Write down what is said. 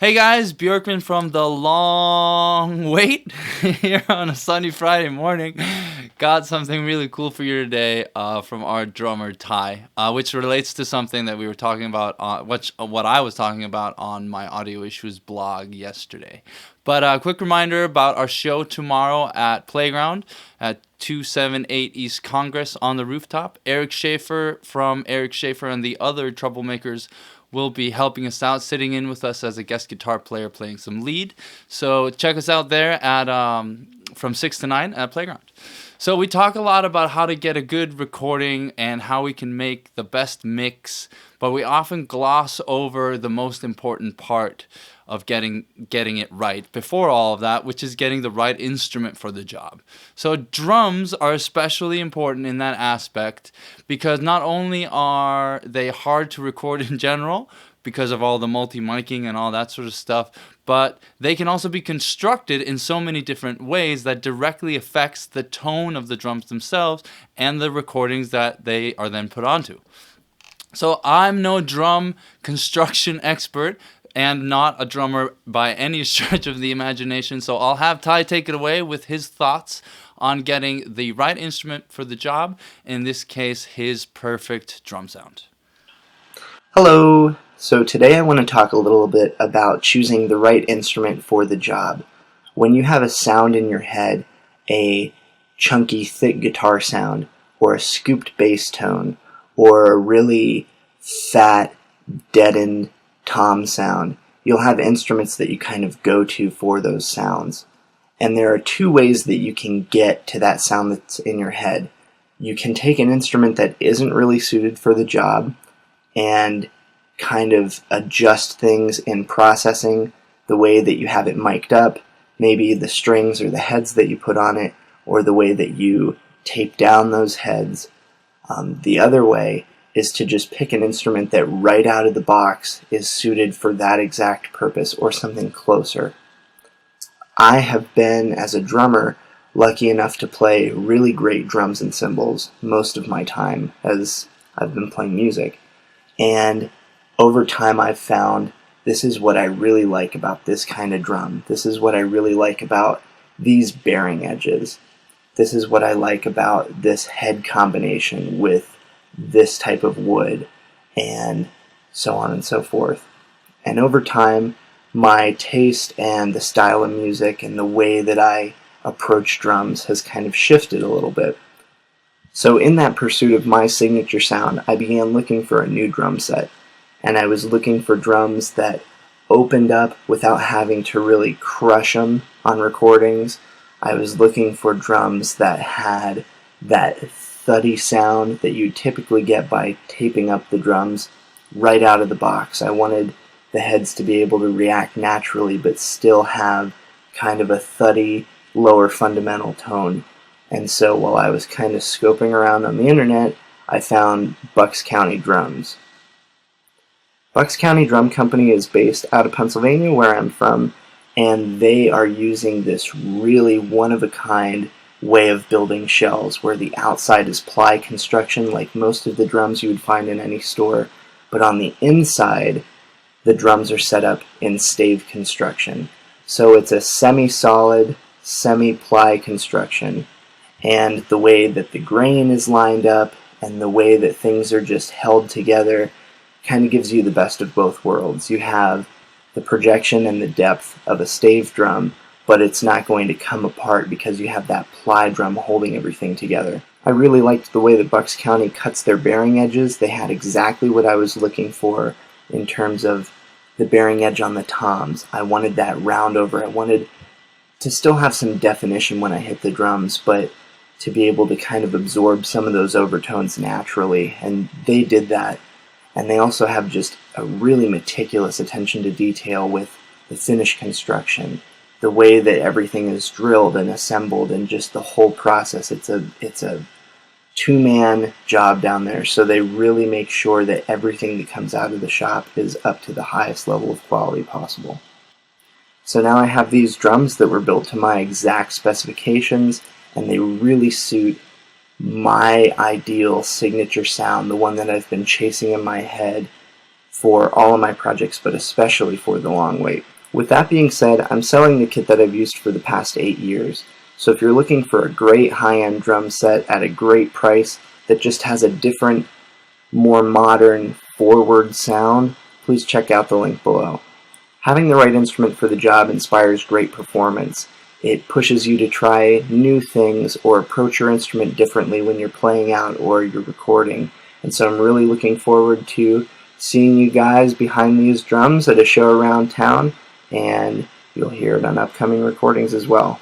Hey guys, Bjorkman from The Long Wait here on a sunny Friday morning. Got something really cool for you today from our drummer Ty, which relates to something that we were talking about, what I was talking about on my Audio Issues blog yesterday. But a quick reminder about our show tomorrow at Playground at 278 East Congress on the rooftop. Eric Schaefer from Eric Schaefer and the Other Troublemakers will be helping us out, sitting in with us as a guest guitar player playing some lead. So check us out there at from 6 to 9 at Playground. So we talk a lot about how to get a good recording and how we can make the best mix, but we often gloss over the most important part of getting it right before all of that, which is getting the right instrument for the job. So drums are especially important in that aspect because not only are they hard to record in general because of all the multi-miking and all that sort of stuff, but they can also be constructed in so many different ways that directly affects the tone of the drums themselves and the recordings that they are then put onto. So I'm no drum construction expert and not a drummer by any stretch of the imagination, so I'll have Ty take it away with his thoughts on getting the right instrument for the job, in this case, his perfect drum sound. Hello! So today I want to talk a little bit about choosing the right instrument for the job. When you have a sound in your head, a chunky, thick guitar sound, or a scooped bass tone, or a really fat, deadened tom sound, you'll have instruments that you kind of go to for those sounds. And there are two ways that you can get to that sound that's in your head. You can take an instrument that isn't really suited for the job and kind of adjust things in processing, the way that you have it mic'd up, maybe the strings or the heads that you put on it, or the way that you tape down those heads. The other way is to just pick an instrument that right out of the box is suited for that exact purpose or something closer. I have been, as a drummer, lucky enough to play really great drums and cymbals most of my time as I've been playing music. And over time I've found this is what I really like about this kind of drum. This is what I really like about these bearing edges. This is what I like about this head combination with this type of wood, and so on and so forth. And over time, my taste and the style of music and the way that I approach drums has kind of shifted a little bit. So in that pursuit of my signature sound, I began looking for a new drum set, and I was looking for drums that opened up without having to really crush them on recordings. I was looking for drums that had that thuddy sound that you typically get by taping up the drums right out of the box. I wanted the heads to be able to react naturally but still have kind of a thuddy, lower fundamental tone. And so while I was kind of scoping around on the internet, I found Bucks County Drums. Bucks County Drum Company is based out of Pennsylvania, where I'm from, and they are using this really one-of-a-kind way of building shells where the outside is ply construction like most of the drums you would find in any store, but on the inside the drums are set up in stave construction. So it's a semi-solid, semi-ply construction, and the way that the grain is lined up and the way that things are just held together kind of gives you the best of both worlds. You have the projection and the depth of a stave drum, but it's not going to come apart because you have that ply drum holding everything together. I really liked the way that Bucks County cuts their bearing edges. They had exactly what I was looking for in terms of the bearing edge on the toms. I wanted that round over. I wanted to still have some definition when I hit the drums, but to be able to kind of absorb some of those overtones naturally, and they did that. And they also have just a really meticulous attention to detail with the finish construction, the way that everything is drilled and assembled, and just the whole process. It's a two-man job down there, so they really make sure that everything that comes out of the shop is up to the highest level of quality possible. So now I have these drums that were built to my exact specifications, and they really suit my ideal signature sound, the one that I've been chasing in my head for all of my projects, but especially for The Long Wait. With that being said, I'm selling the kit that I've used for the past 8 years. So if you're looking for a great high-end drum set at a great price that just has a different, more modern, forward sound, please check out the link below. Having the right instrument for the job inspires great performance. It pushes you to try new things or approach your instrument differently when you're playing out or you're recording. And so I'm really looking forward to seeing you guys behind these drums at a show around town, and you'll hear it on upcoming recordings as well.